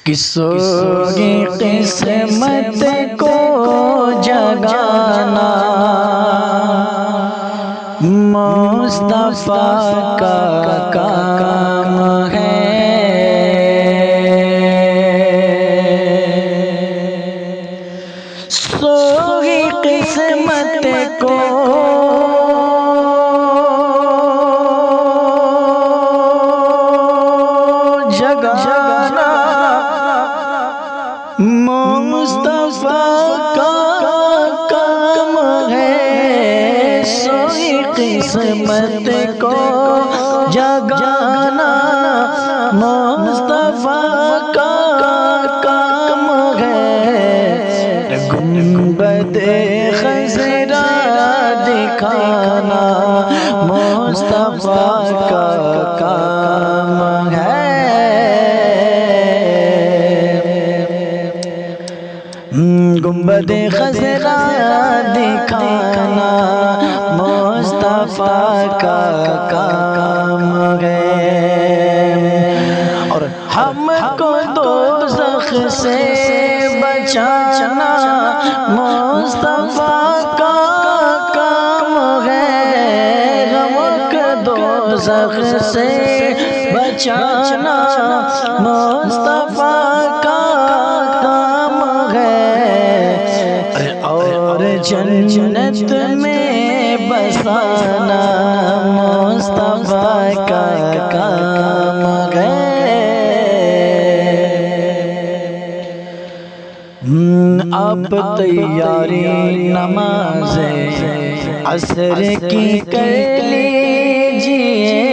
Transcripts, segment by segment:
کسوگی قسمت کو جگانا مصطفیٰ کا کام ہے۔ سوگی قسمت کو جگانا مصطفیٰ کا کام ہے۔ سوئی قسمت کو جگانا مصطفیٰ کا کام ہے۔ گنبد خضرا دکھانا مصطفیٰ کا کام ہے۔ گنبد خضرا دکھانا مصطفیٰ کا کام ہے۔ اور ہم کو دوزخ سے بچانا مصطفیٰ کا کام ہے۔ ہم کو دوزخ سے بچانا مصطفیٰ کا کام ہے۔ اور جنت میں بسانا مصطفیٰ کا کام ہے۔ اب تیاری نماز عصر کی کر لیجئے،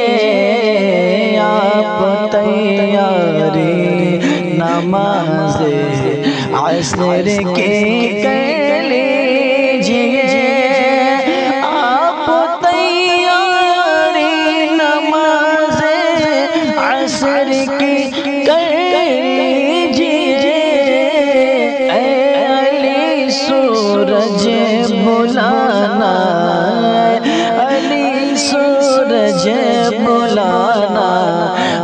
آپ تیاری نماز عصر کی کر لیجئے، آپ تیاری نماز عصر کی کر لیجئے۔ اے علی سورج بلانا، علی سورج بلانا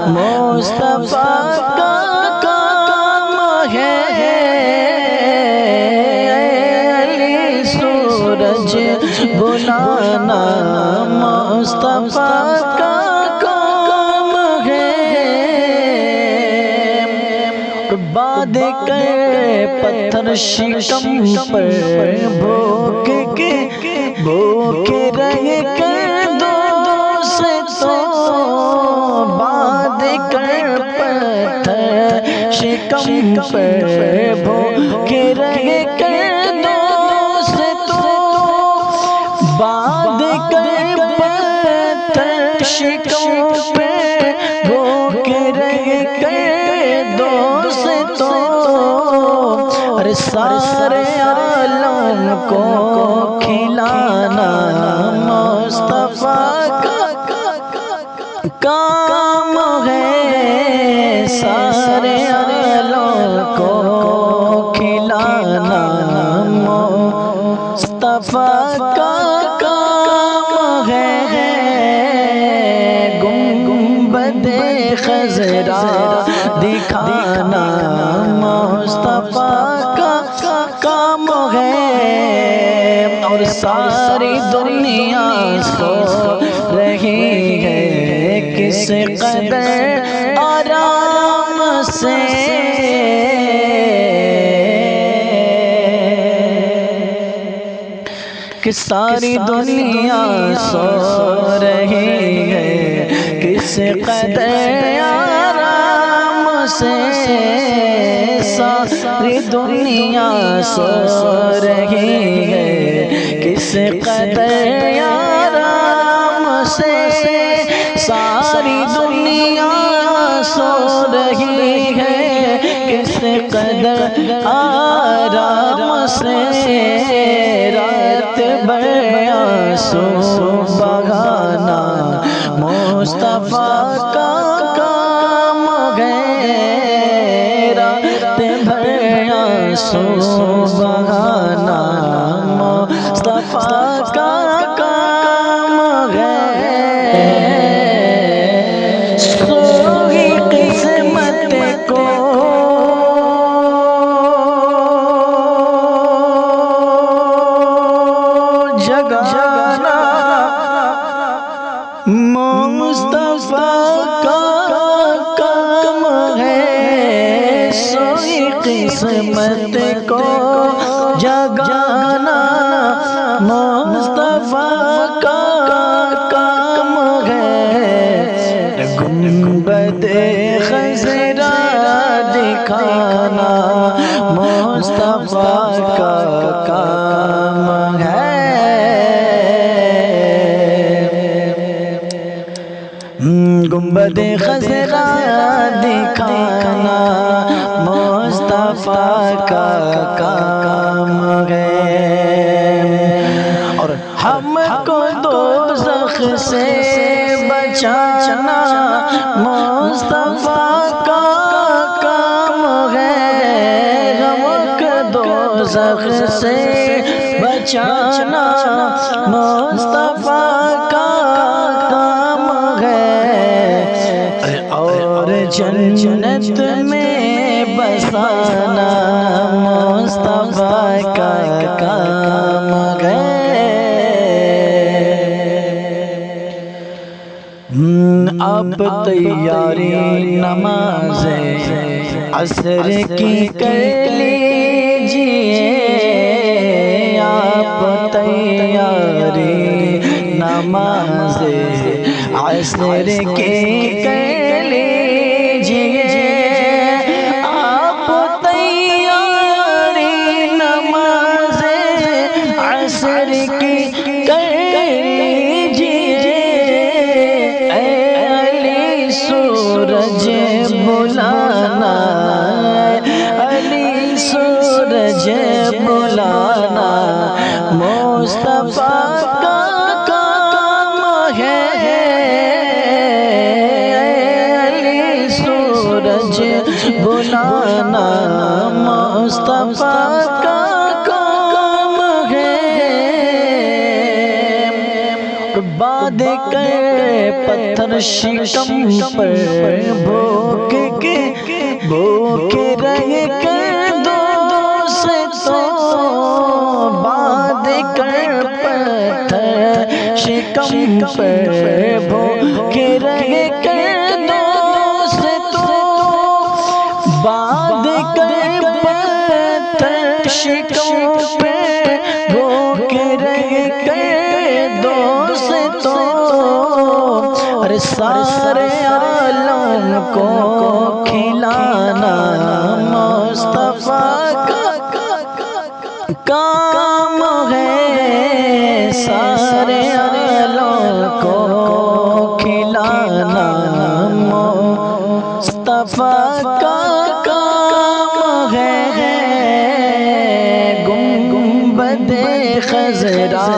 مصطفیٰ کا کام ہے۔ علی سورج بلانا مصطفیٰ کا کام ہے۔ باد کر پتھر شکم پر بھوکے رہ کر دوستوں، باد کر پتھر شکم پر بھوکے رہ کر دوستوں، باد کر پتھر شکم پر بھوکے رہ کر دوستوں، اور سارے عالم کو کھلانا مصطفیٰ کا کام ہے۔ سارے عالم کو کھلانا مصطفیٰ کا کام ہے۔ گنبد خضرا دکھانا مصطفیٰ کا کام ہے۔ اور ساری دنیا سو رہی ہے کس قدر آرام سے، کہ ساری دنیا سو رہی ہے کس قدر آرام سے، ساری دنیا سو رہی ہے کس قدر آرام سے، ساری دنیا سو رہی ہے کس قدر آرام سے، رات بھر آنسو بہانا مصطفیٰ کا کام ہے۔ رات بھر آنسو بہانا مصطفیٰ کا کام ہے۔ سوئی قسمت کو قسمت کو جگانا مصطفیٰ کا کام ہے، گنبد خضرا دکھانا مصطفیٰ کا کام ہے، گنبد خضرا دکھانا مصطفیٰ کا کام ہے، اور ہم کو دوزخ سے بچانا مصطفیٰ کا کام ہے، ہم کو دوزخ سے بچانا مصطفیٰ کا کام ہے، اور جنت میں بسانا مصطفیٰ کا کام ہے، اب تیاری نماز عصر کی کر لیجئے، آپ تیاری نماز عصر کی کر لیجئے، آپ تیاری نماز عصر کی کر لیجئے، اے علی سورج بلانا، علی سورج بلانا مصطفیٰ کا کام ہے، علی سورج بلانا مصطفیٰ کا کام ہے، باد کر پتھر شکم پر بھوکے رہ کر دوستوں، باد کر پتھر شکم پر بھوکے رہ کر دوستوں، باد کر پتھر شکم پر بھوکے رہ کر دوستوں، اور سارے عالم کو کھلانا مصطفیٰ کا کام ہے، سارے عالم کو کھلانا مصطفیٰ کا کام ہے، گنبد خضرا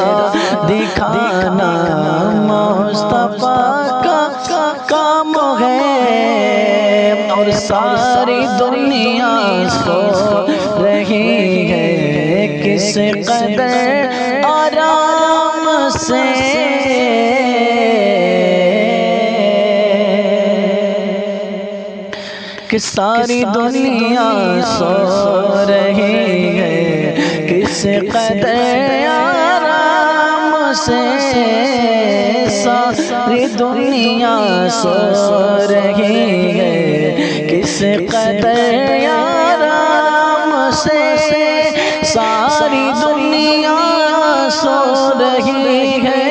دکھانا مصطفیٰ کا کام ہے، اور ساری دنیا سو رہی ہے کس قدر آرام سے، کہ ساری دنیا سو رہی ہے کس قدر آرام سے، ساری دنیا سو رہی ہے کس قدر آرام سے، ساری دنیا سو رہی ہے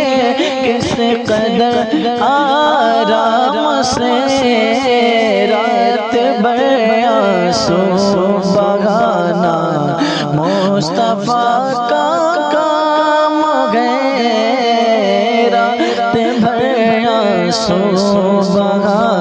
کس قدر آرام سے، رات بھر آنسو بہانا مصطفیٰ کا کام ہے، رات بھر آنسو بہانا